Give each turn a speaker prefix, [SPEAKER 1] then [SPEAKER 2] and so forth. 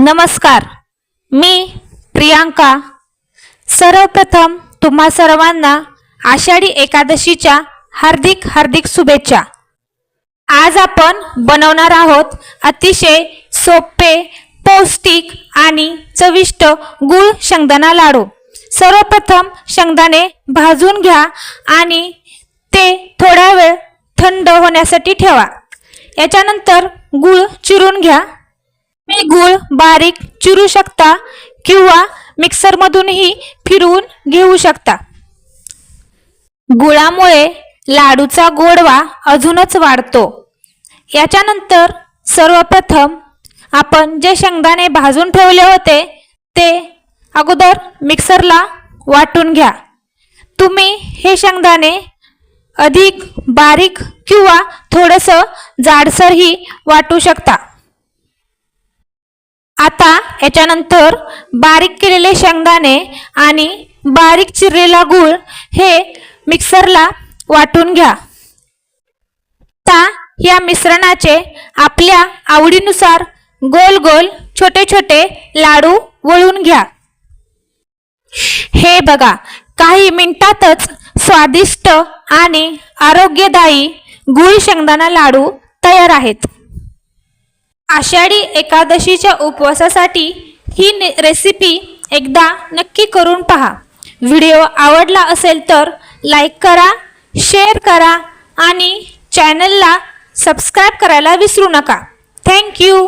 [SPEAKER 1] नमस्कार, मी प्रियांका। सर्वप्रथम तुम्हा सर्वांना आषाढी एकादशीच्या हार्दिक हार्दिक शुभेच्छा। आज आपण बनवणार आहोत अतिशय सोपे, पौष्टिक आणि चविष्ट गुळ शेंगदाणा लाडू। सर्वप्रथम शेंगदाणे भाजून घ्या आणि ते थोडा वेळ थंड होण्यासाठी ठेवा। याच्यानंतर गुळ चिरून घ्या। तुम्ही गुळ बारीक चिरू शकता किंवा मिक्सर मधूनही फिरवून घेऊ शकता। गुळामुळे लाडूचा गोडवा अजूनच वाढतो। याच्यानंतर सर्वप्रथम आपण जे शेंगदाणे भाजून ठेवले होते ते अगोदर मिक्सरला वाटून घ्या। तुम्ही हे शेंगदाणे अधिक बारीक किंवा थोडंसं जाडसरही वाटू शकता। आता याच्यानंतर बारीक केलेले शेंगदाणे आणि बारीक चिरलेला गूळ हे मिक्सरला वाटून घ्या। आता या मिश्रणाचे आपल्या आवडीनुसार गोल गोल छोटे छोटे लाडू वळून घ्या। हे बघा, काही मिनिटातच स्वादिष्ट आणि आरोग्यदायी गूळ शेंगदाणा लाडू तयार आहेत। आषाढी एकादशीच्या उपवासासाठी ही रेसिपी एकदा नक्की करून पहा। व्हिडिओ आवडला असेल तर लाईक करा, शेअर करा आणि चॅनलला सबस्क्राईब करायला विसरू नका। Thank you.